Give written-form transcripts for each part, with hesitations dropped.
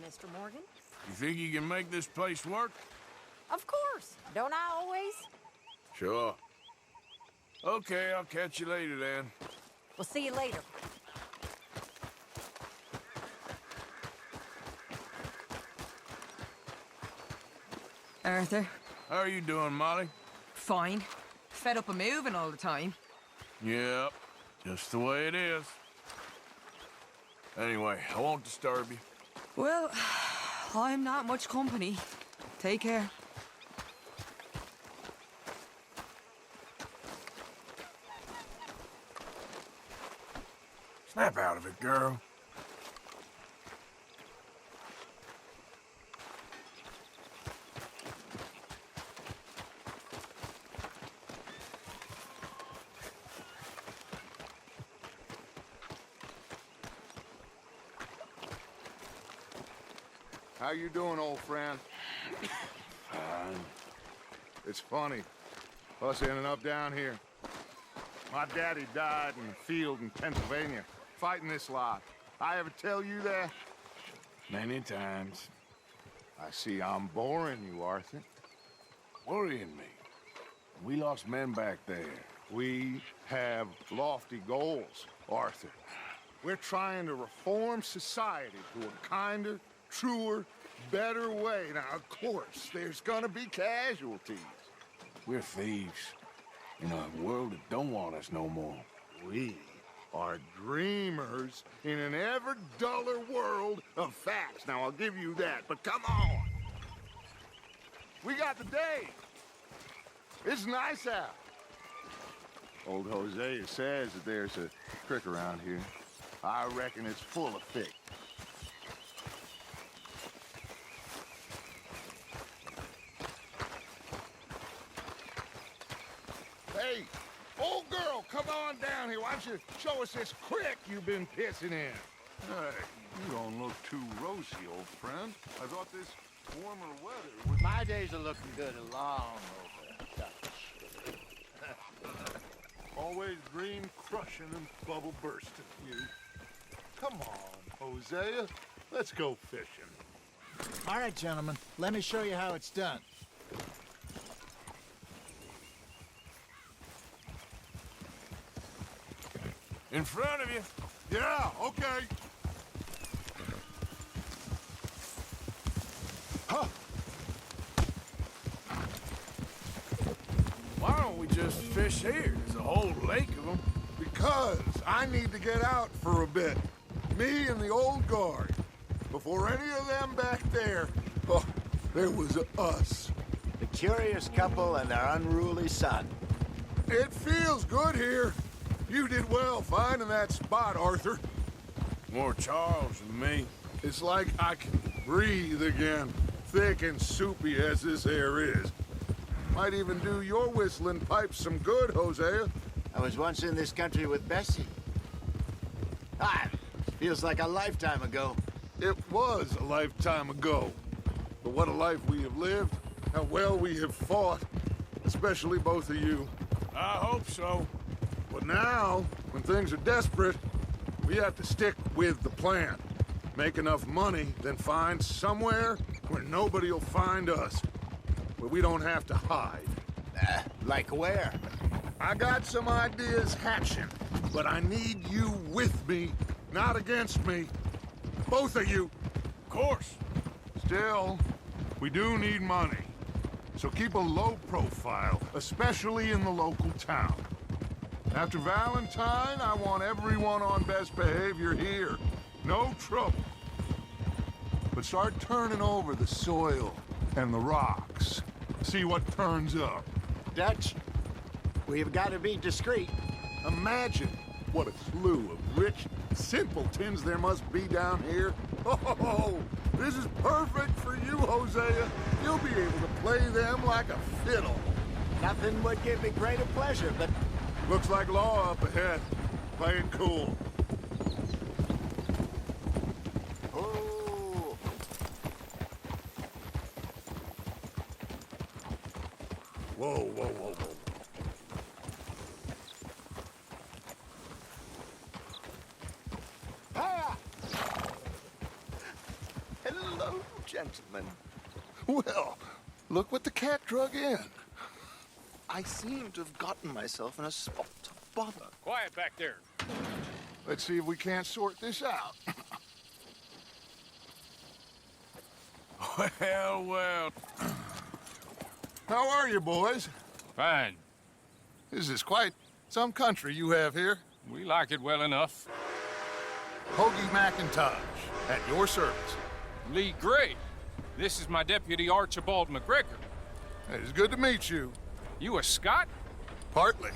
Mr. Morgan. You think you can make this place work? Of course. Don't I always? Sure. Okay, I'll catch you later then. We'll see you later. Arthur, How are you doing, Molly? fine. Fed up of moving all the time. Yep, just the way it is. Anyway, I won't disturb you. Well, I'm not much company. Take care. Snap out of it, girl. How you doing, old friend? Fine. It's funny, us ending up down here. My daddy died in the field in Pennsylvania, fighting this lot. I ever tell you that? Many times. I see I'm boring you, Arthur. Worrying me. We lost men back there. We have lofty goals, Arthur. We're trying to reform society to a kinder, truer, better way. Now, of course, there's gonna be casualties. We're thieves. In a world that don't want us no more. We are dreamers in an ever duller world of facts. Now, I'll give you that, but come on. We got the day. It's nice out. Old Hosea says that there's a creek around here. I reckon it's full of fish. Hey, old girl, come on down here. Why don't you show us this creek you've been pissing in? Hey, you don't look too rosy, old friend. I thought this warmer weather would... My days are looking good along over Dutch. Always dream crushing and bubble bursting, you. Come on, Hosea. Let's go fishing. All right, gentlemen, let me show you how it's done. In front of you. Yeah, okay. Why don't we just fish here? There's a whole lake of them. Because I need to get out for a bit. Me and the old guard. Before any of them back there, oh, there was us. The curious couple and their unruly son. It feels good here. You did well finding that spot, Arthur. More Charles than me. It's like I can breathe again, thick and soupy as this air is. Might even do your whistling pipes some good, Hosea. I was once in this country with Bessie. Feels like a lifetime ago. It was a lifetime ago. But what a life we have lived, how well we have fought, especially both of you. I hope so. But now, when things are desperate, we have to stick with the plan. Make enough money, then find somewhere where nobody will find us. Where we don't have to hide. Like where? I got some ideas hatching, but I need you with me, not against me. Both of you. Of course. Still, we do need money. So keep a low profile, especially in the local town. After Valentine, I want everyone on best behavior here. No trouble. But start turning over the soil and the rocks. See what turns up. Dutch, we've got to be discreet. Imagine what a slew of rich simpletons there must be down here. Oh, this is perfect for you, Hosea. You'll be able to play them like a fiddle. Nothing would give me greater pleasure, but Looks like law up ahead. Playing cool. oh, Whoa, whoa, whoa, whoa. ah! Hello, Hello, gentlemen. Well, look what the cat drug in. I seem to have gotten myself in a spot of bother. Quiet back there. Let's see if we can't sort this out. Well, well. How are you, boys? Fine. This is quite some country you have here. We like it well enough. Hoagie McIntosh, at your service. Lee Gray. This is my deputy Archibald McGregor. It's good to meet you. You a Scot? Partly.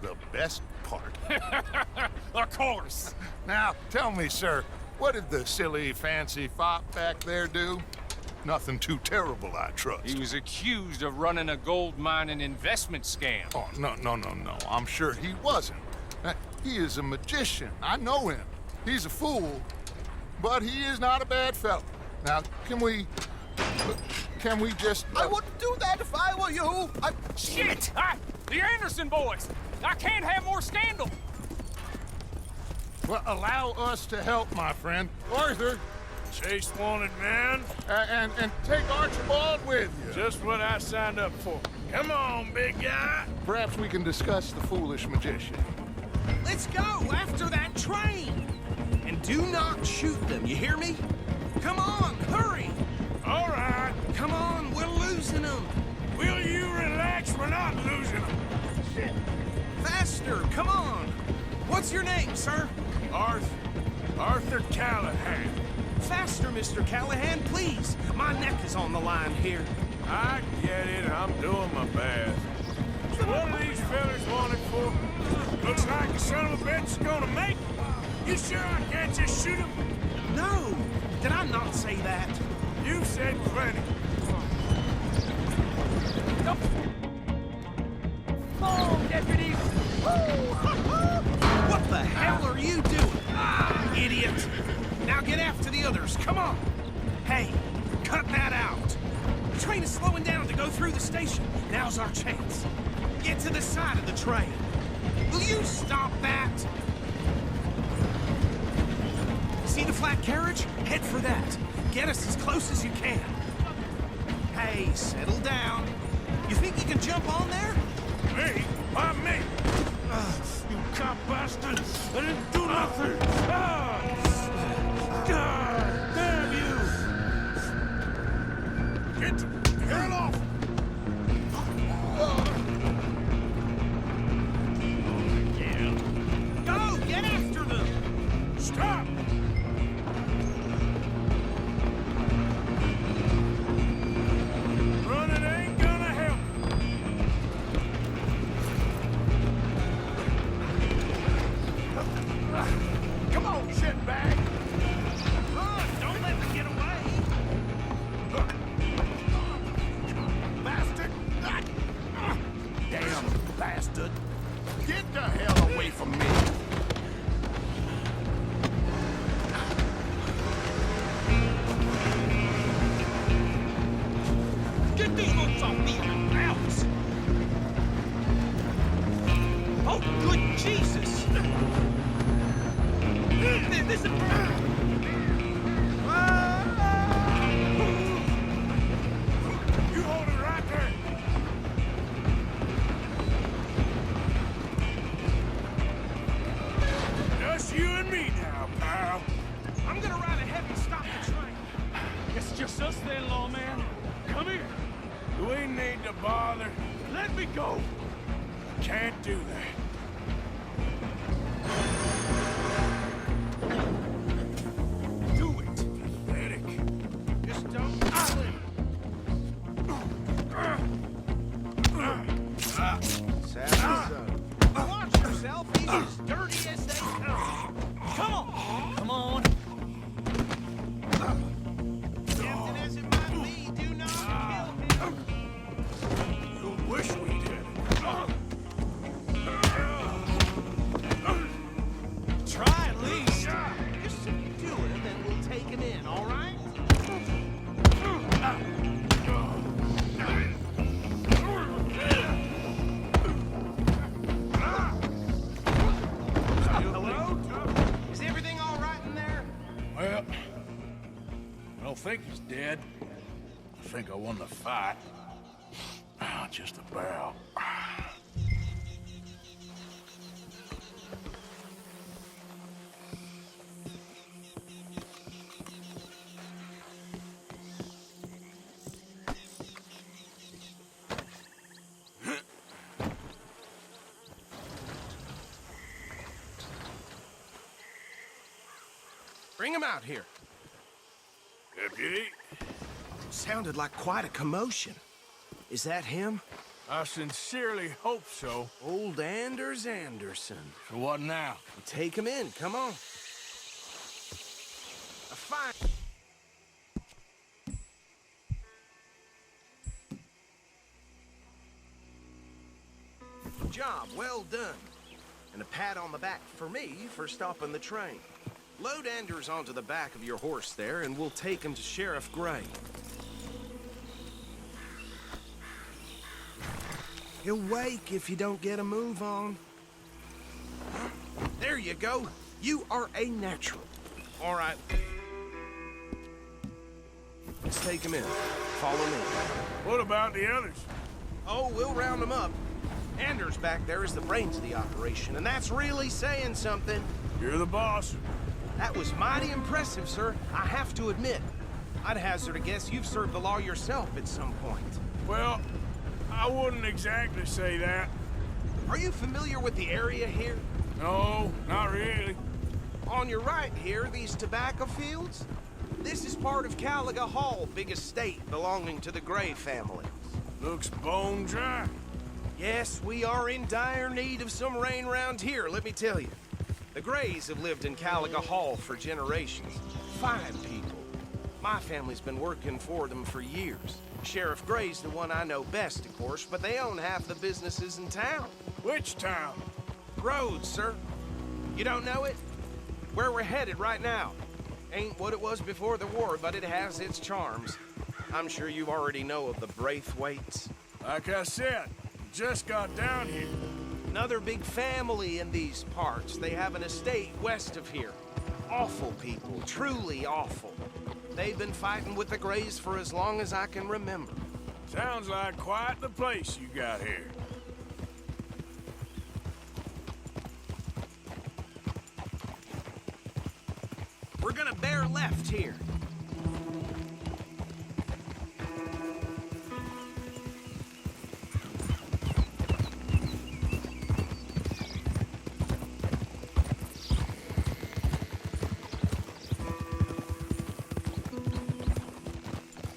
The best part. Of course. Now, tell me, sir, what did the silly, fancy fop back there do? Nothing too terrible, I trust. He was accused of running a gold mining investment scam. Oh, no. I'm sure he wasn't. He is a magician. I know him. He's a fool, but he is not a bad fellow. Now, can we just... I wouldn't do that if I were you. Shit! The Anderson boys! I can't have more scandal! Well, allow us to help, my friend. Arthur, Chase wanted man. and take Archibald with you. Just what I signed up for. Come on, big guy. Perhaps we can discuss the foolish magician. Let's go after that train! And do not shoot them, you hear me? Come on, hurry! All right. Come on, we're losing them! Will you relax? We're not losing them. Shit! Faster, come on! What's your name, sir? Arthur Callahan. Faster, Mr. Callahan, please! My neck is on the line here. I get it. I'm doing my best. So what are these fellas wanted for? Looks like the son of a bitch is gonna make it. You sure I can't just shoot him? No! Did I not say that? You said plenty. Oh, deputy! What the hell are you doing? Idiot! Now get after the others, come on! Hey, cut that out! The train is slowing down to go through the station. Now's our chance. Get to the side of the train. Will you stop that? See the flat carriage? Head for that. Get us as close as you can. Hey, settle down. You think you can jump on there? Me? Why me? You cop bastard! I didn't do nothing! God damn you! Get the hell off! Go! Get after them! Stop! Running ain't gonna help. Come on, shitbag! Run! Don't let them get away! Bastard! Damn bastard! Get the hell away from me! Get these looks off me mouse! Oh, good Jesus! This is... You hold it right there. Just you and me now, pal. I'm gonna ride ahead and stop the train. It's just us then, lawman. Come here. Do we need to bother? Let me go. Can't do that. Do it. Pathetic. Just don't kill him. Watch yourself. He's as dirty as they come. Come on. Come on. Tempted as it might be, do not kill him. You wish we did. don't think he's dead. I think I won the fight. Just about. Bring him out here. Deputy, Sounded like quite a commotion. Is that him? I sincerely hope so. Old Anders Anderson. So what now? Take him in, come on. A fine... Job well done. And a pat on the back for me for stopping the train. Load Anders onto the back of your horse there, and we'll take him to Sheriff Gray. He'll wake if you don't get a move on. There you go. You are a natural. All right. Let's take him in. Follow me. What about the others? Oh, we'll round them up. Anders back there is the brains of the operation, and that's really saying something. You're the boss. That was mighty impressive, sir. I have to admit. I'd hazard a guess you've served the law yourself at some point. Well, I wouldn't exactly say that. Are you familiar with the area here? No, not really. On your right here, these tobacco fields? This is part of Caliga Hall, big estate belonging to the Gray family. Looks bone dry. Yes, we are in dire need of some rain round here, let me tell you. The Grays have lived in Caliga Hall for generations. 5 people. My family's been working for them for years. Sheriff Gray's the one I know best, of course, but they own half the businesses in town. Which town? Rhodes, sir. You don't know it? Where we're headed right now. Ain't what it was before the war, but it has its charms. I'm sure you already know of the Braithwaites. Like I said, just got down here. Another big family in these parts. They have an estate west of here. Awful people, truly awful. They've been fighting with the Grays for as long as I can remember. Sounds like quite the place you got here. We're gonna bear left here.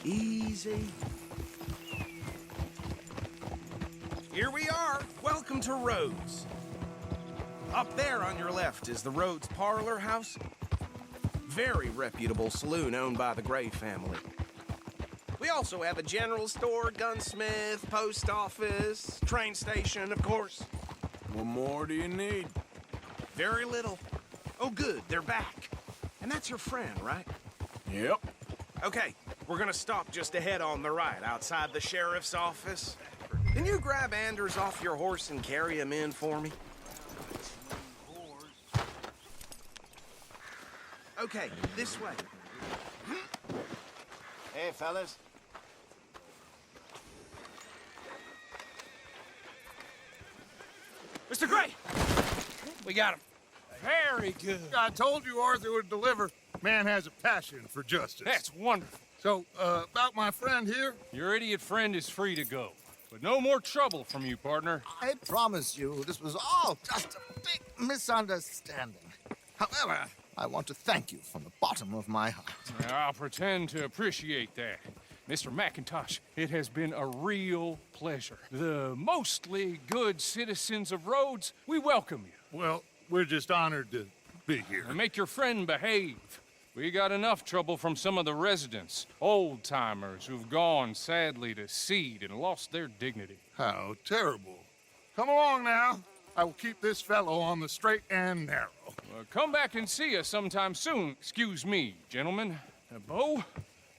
Easy. Here we are. Welcome to Rhodes. Up there on your left is the Rhodes Parlor House. Very reputable saloon owned by the Gray family. We also have a general store, gunsmith, post office, train station, of course. What more do you need? Very little. Oh, good, they're back. And that's your friend, right? Yep. Okay, we're gonna stop just ahead on the right, outside the sheriff's office. Can you grab Anders off your horse and carry him in for me? Okay, this way. Hey, fellas. Mr. Gray! We got him. Very good. I told you Arthur would deliver. Man has a passion for justice. That's wonderful. So, about my friend here? Your idiot friend is free to go. But no more trouble from you, partner. I promise you, this was all just a big misunderstanding. However, I want to thank you from the bottom of my heart. I'll pretend to appreciate that. Mr. McIntosh, it has been a real pleasure. The mostly good citizens of Rhodes, we welcome you. Well, we're just honored to be here. And make your friend behave. We got enough trouble from some of the residents, old-timers who've gone, sadly, to seed and lost their dignity. How terrible. Come along now. I will keep this fellow on the straight and narrow. Come back and see us sometime soon. Excuse me, gentlemen. Bo,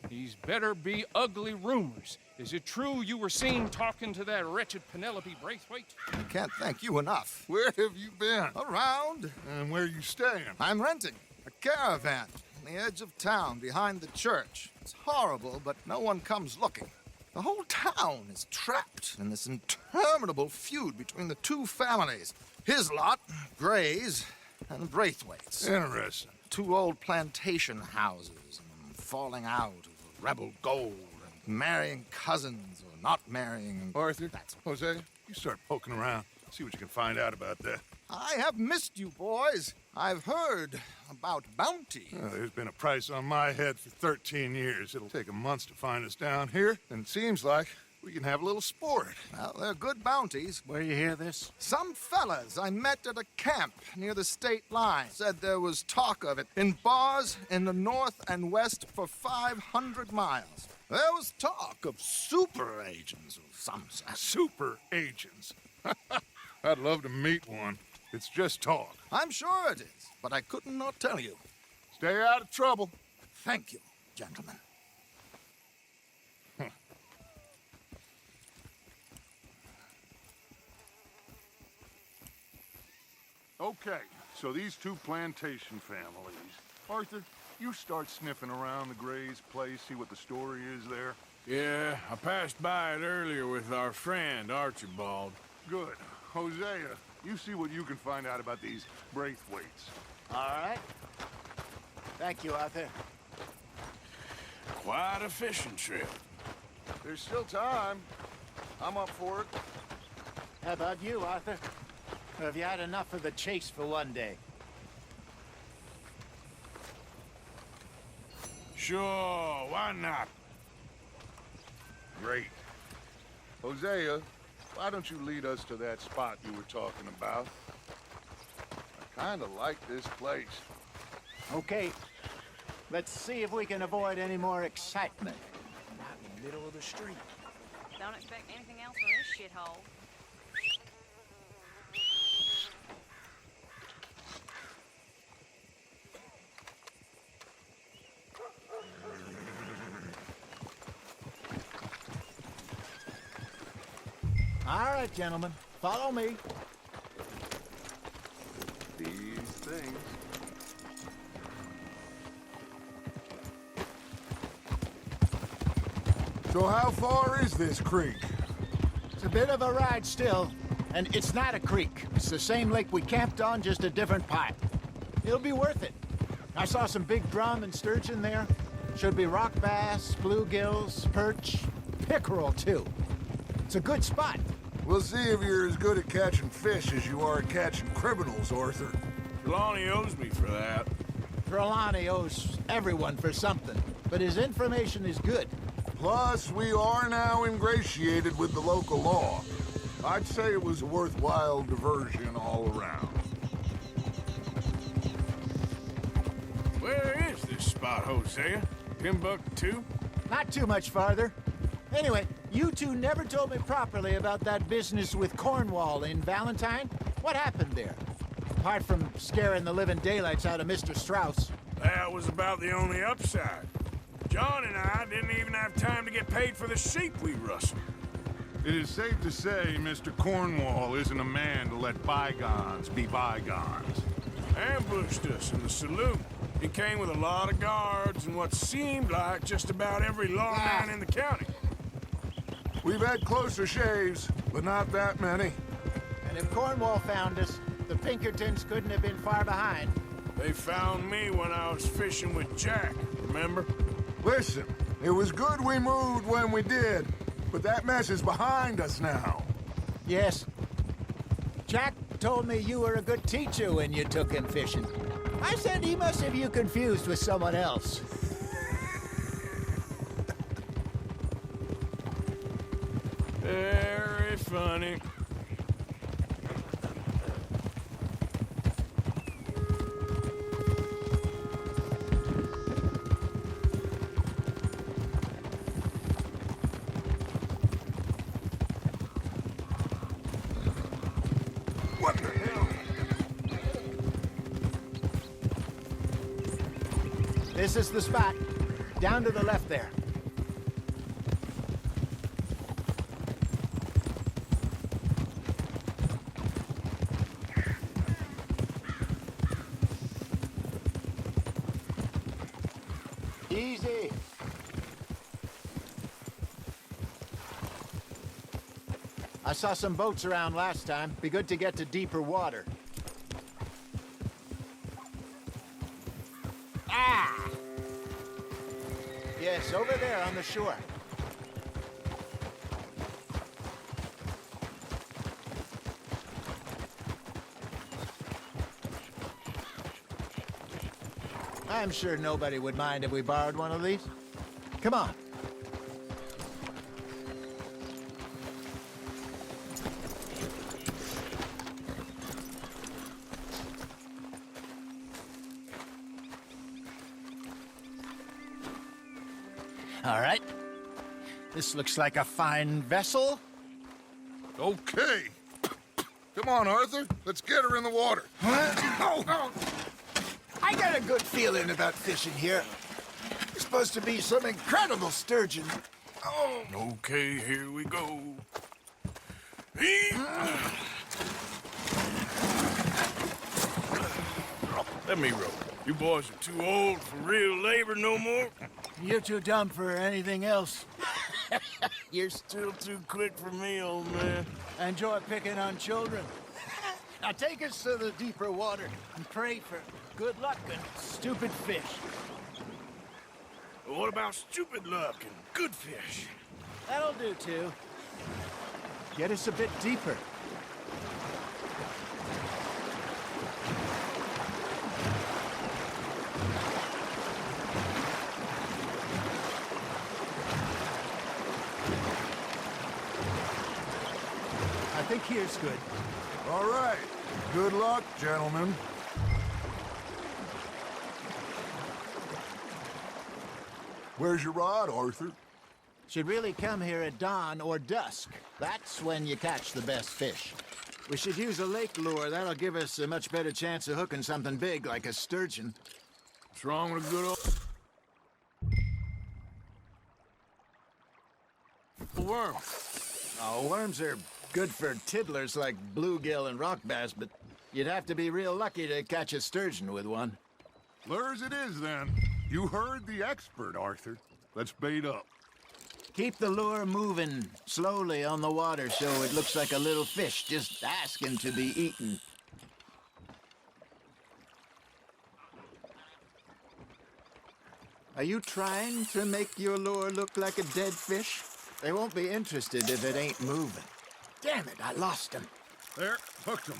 these better be ugly rumors. Is it true you were seen talking to that wretched Penelope Braithwaite? I can't thank you enough. Where have you been? Around. And where you staying? I'm renting a caravan. on the edge of town, behind the church. It's horrible, but no one comes looking. The whole town is trapped in this interminable feud between the two families. His lot, Gray's, and Braithwaite's. Interesting. Two old plantation houses, and falling out over rebel gold, and marrying cousins or not marrying. Arthur, Jose, you start poking around. See what you can find out about that. I have missed you, boys. I've heard about bounty. There's been a price on my head for 13 years. It'll take 'em months to find us down here, and it seems like we can have a little sport. Well, they're good bounties. Where you hear this? Some fellas I met at a camp near the state line said there was talk of it in bars in the north and west for 500 miles. There was talk of super agents of some sort. Super agents. I'd love to meet one. It's just talk. I'm sure it is, but I couldn't not tell you. Stay out of trouble. Thank you, gentlemen. Okay, so these two plantation families. Arthur, you start sniffing around the Gray's place, see what the story is there. Yeah, I passed by it earlier with our friend, Archibald. Good. Hosea, you see what you can find out about these Braithwaites. All right. Thank you, Arthur. Quite a fishing trip. There's still time. I'm up for it. How about you, Arthur? Or have you had enough of the chase for one day? Sure, why not? Great. Hosea, why don't you lead us to that spot you were talking about? I kind of like this place. Okay. Let's see if we can avoid any more excitement. Right in the middle of the street. Don't expect anything else from this shithole. All right, gentlemen. Follow me. These things. So how far is this creek? It's a bit of a ride still, and it's not a creek. It's the same lake we camped on, just a different pipe. It'll be worth it. I saw some big drum and sturgeon there. Should be rock bass, bluegills, perch, pickerel, too. It's a good spot. We'll see if you're as good at catching fish as you are at catching criminals, Arthur. Trelawney owes me for that. Trelawney owes everyone for something, but his information is good. Plus, we are now ingratiated with the local law. I'd say it was a worthwhile diversion all around. Where is this spot, Hosea? Timbuktu? Not too much farther. Anyway, you two never told me properly about that business with Cornwall in Valentine. What happened there? Apart from scaring the living daylights out of Mr. Strauss. That was about the only upside. John and I didn't even have time to get paid for the sheep we rustled. It is safe to say Mr. Cornwall isn't a man to let bygones be bygones. Ambushed us in the saloon. He came with a lot of guards and what seemed like just about every lawman in the county. We've had closer shaves, but not that many. And if Cornwall found us, the Pinkertons couldn't have been far behind. They found me when I was fishing with Jack, remember? Listen, it was good we moved when we did, but that mess is behind us now. Yes. Jack told me you were a good teacher when you took him fishing. I said he must have you confused with someone else. Very funny. What the hell? This is the spot. Down to the left there. Easy. I saw some boats around last time. Be good to get to deeper water. Ah! Yes, over there on the shore. I'm sure nobody would mind if we borrowed one of these. Come on. All right. This looks like a fine vessel. Okay. Come on, Arthur. Let's get her in the water. Oh. I got a good feeling about fishing here. It's supposed to be some incredible sturgeon. Oh. Okay, here we go. Let me row. You boys are too old for real labor no more. You're too dumb for anything else. You're still too quick for me, old man. Enjoy picking on children. Now take us to the deeper water and pray for good luck and stupid fish. What about stupid luck and good fish? That'll do, too. Get us a bit deeper. I think here's good. All right. Good luck, gentlemen. Where's your rod, Arthur? Should really come here at dawn or dusk. That's when you catch the best fish. We should use a lake lure. That'll give us a much better chance of hooking something big like a sturgeon. What's wrong with a good old worm? Oh, worms are good for tiddlers like bluegill and rock bass, but you'd have to be real lucky to catch a sturgeon with one. Lures it is, then. You heard the expert, Arthur. Let's bait up. Keep the lure moving slowly on the water so it looks like a little fish just asking to be eaten. Are you trying to make your lure look like a dead fish? They won't be interested if it ain't moving. Damn it, I lost him. There, hooked him.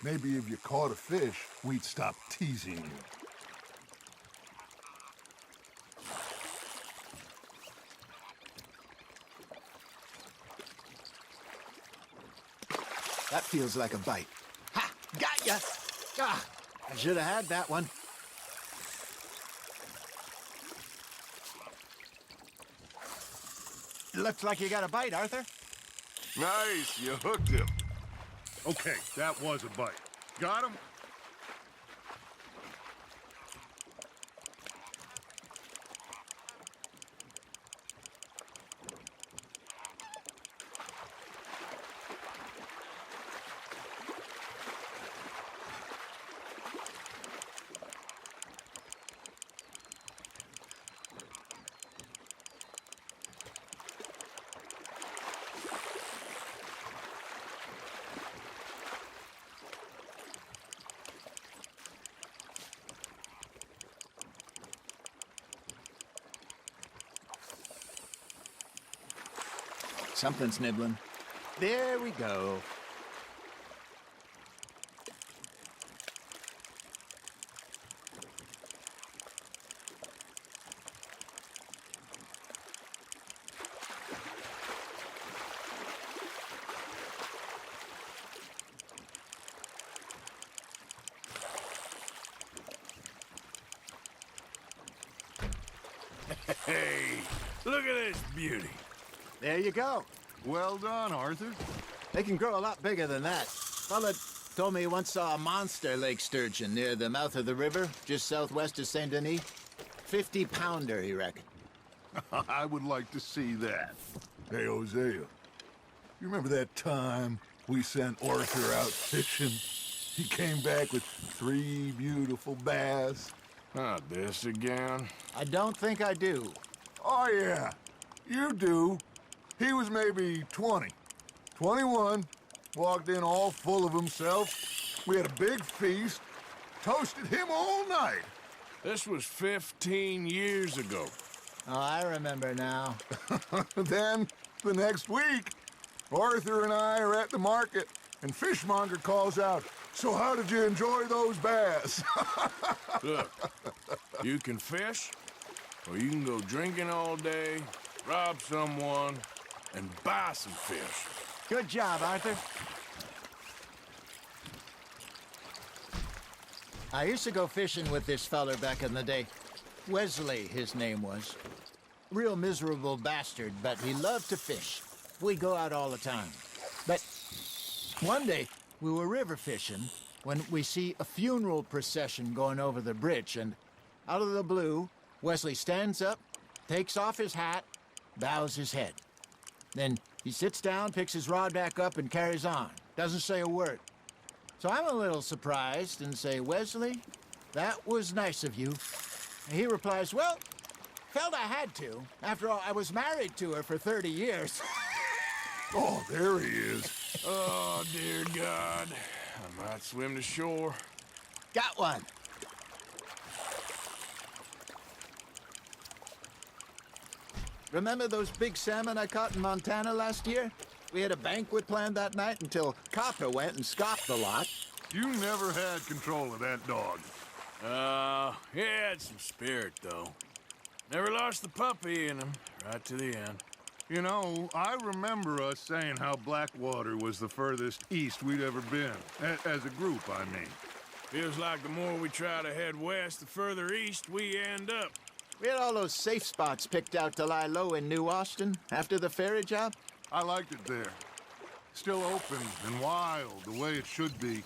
Maybe if you caught a fish, we'd stop teasing you. That feels like a bite. Ha! Got ya! Ah, I should have had that one. Looks like you got a bite, Arthur. Nice, you hooked him. Okay, that was a bite. Got him? Something's nibbling. There we go. Hey, look at this beauty. There you go. Well done, Arthur. They can grow a lot bigger than that. Fella told me he once saw a monster lake sturgeon near the mouth of the river, just southwest of Saint Denis. 50-pounder, he reckoned. I would like to see that. Hey, Hosea, you remember that time we sent Arthur out fishing? He came back with 3 beautiful bass. Not this again. I don't think I do. Oh, yeah, you do. He was maybe 20, 21, walked in all full of himself. We had a big feast, toasted him all night. This was 15 years ago. Oh, I remember now. Then, the next week, Arthur and I are at the market, and Fishmonger calls out, "So how did you enjoy those bass?" Look, you can fish, or you can go drinking all day, rob someone, and buy some fish. Good job, Arthur. I used to go fishing with this feller back in the day. Wesley, his name was. Real miserable bastard, but he loved to fish. We go out all the time. But one day, we were river fishing when we see a funeral procession going over the bridge, and out of the blue, Wesley stands up, takes off his hat, bows his head. Then he sits down, picks his rod back up, and carries on. Doesn't say a word. So I'm a little surprised and say, "Wesley, that was nice of you." And he replies, "Well, felt I had to. After all, I was married to her for 30 years. Oh, there he is. Oh, dear God. I might swim to shore. Got one. Remember those big salmon I caught in Montana last year? We had a banquet planned that night until Copper went and scoffed the lot. You never had control of that dog. He had some spirit, though. Never lost the puppy in him, right to the end. You know, I remember us saying how Blackwater was the furthest east we'd ever been. As a group, I mean. Feels like the more we try to head west, the further east we end up. We had all those safe spots picked out to lie low in New Austin after the ferry job. I liked it there. Still open and wild, the way it should be.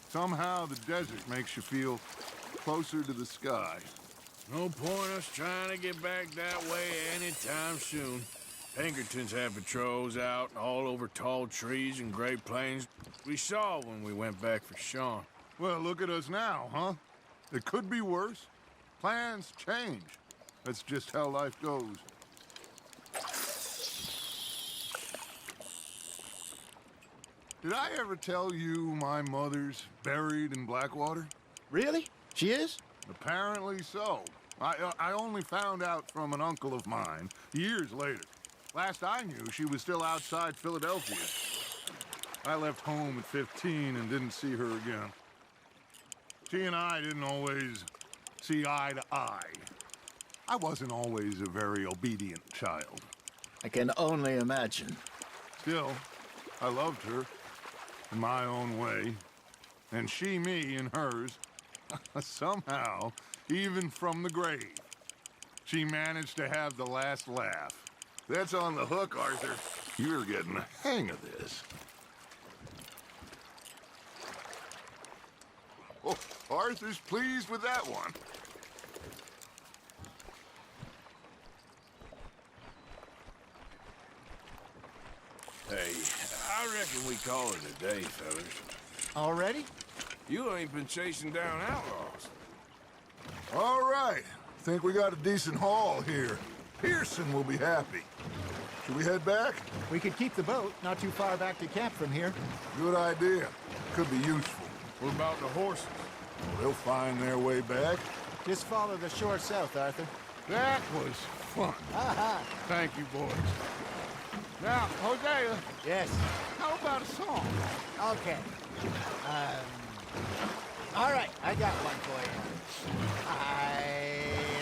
Somehow the desert makes you feel closer to the sky. No point us trying to get back that way anytime soon. Pinkertons have patrols out all over tall trees and Great Plains. We saw when we went back for Sean. Well, look at us now, huh? It could be worse. Plans change. That's just how life goes. Did I ever tell you my mother's buried in Blackwater? Really? She is? Apparently so. I only found out from an uncle of mine years later. Last I knew, she was still outside Philadelphia. I left home at 15 and didn't see her again. She and I didn't always see eye to eye. I wasn't always a very obedient child. I can only imagine. Still, I loved her in my own way, and she me in hers. Somehow, even from the grave, she managed to have the last laugh. That's on the hook, Arthur. You're getting the hang of this. Oh, Arthur's pleased with that one. Hey, I reckon we call it a day, fellas. Already? You ain't been chasing down outlaws. All right. Think we got a decent haul here. Pearson will be happy. Should we head back? We could keep the boat not too far back to camp from here. Good idea. Could be useful. What about the horses? They'll find their way back. Just follow the shore south, Arthur. That was fun. Aha! Thank you, boys. Now, Hosea, Yes. how about a song? Okay. All right, I got one for you. I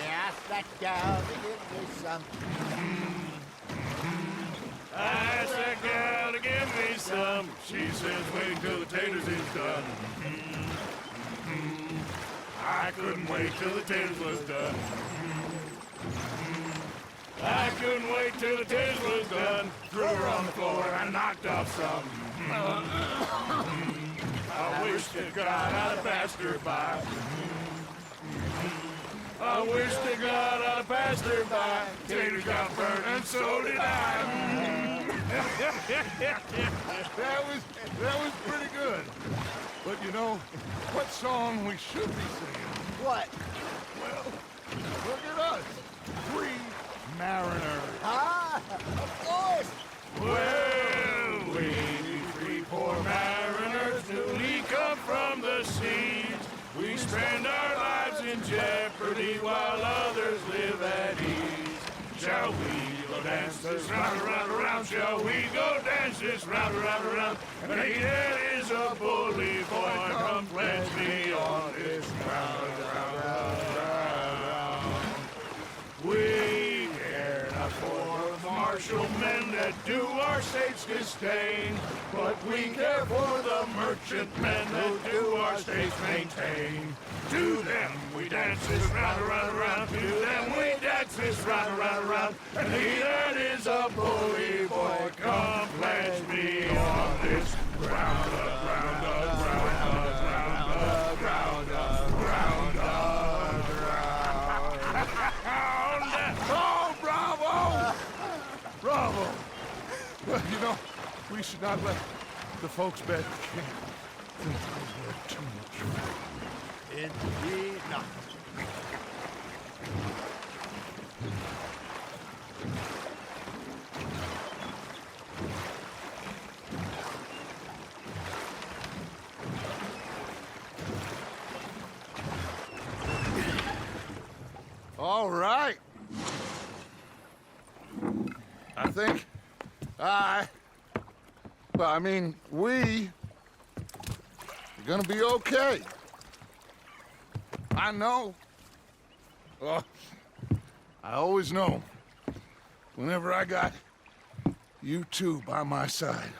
asked that gal to give me some. I asked that gal to give me some. She says, wait till the taters is done. I couldn't wait till the taters was done. I couldn't wait till the taters was done. Threw her on the floor and I knocked off some. I wish to God I'd have passed her by. I wish to God I passed her by. Taters got burnt and so did I. That was pretty good. But you know, what song we should be singing? What? Well, look at us. 3 mariners. Ah, of course. Well, we 3 poor mariners newly come from the seas. We spend our lives in jeopardy while others live at ease. Shall we go dance this round, around, around? Shall we go dance this round, around, around? And that is a bully boy. Come pledge me on this round, round, round, round. We care not for the martial men that do our states disdain, but we care for the merchant men that do our states maintain. To them we dance this round, around, around. To them we dance this round, around, around. And he that is a bully boy, come pledge me on this round up, round up, round up, round up, round up, round up, round up. Oh, bravo! Bravo! Well, you know, we should not let the folks back at camp think we have too much fun. Indeed not. All right. I think we are gonna be okay. I know. I always know. Whenever I got you two by my side,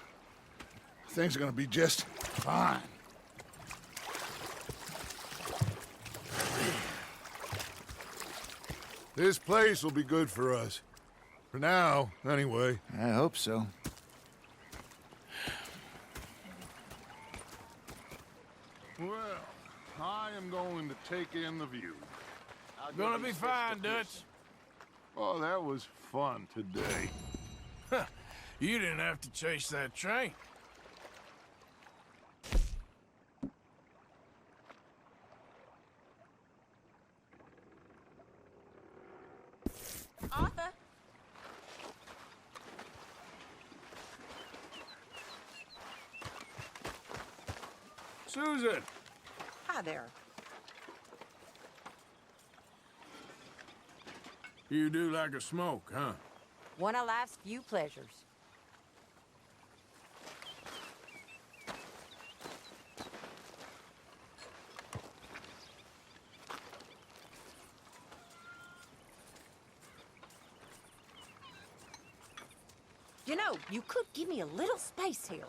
things are gonna be just fine. This place will be good for us. For now, anyway. I hope so. Well, I am going to take in the view. Gonna be fine, Dutch. Oh, that was fun today. You didn't have to chase that train. Arthur? Susan! Hi there. You do like a smoke, huh? One of life's few pleasures. You know, you could give me a little space here.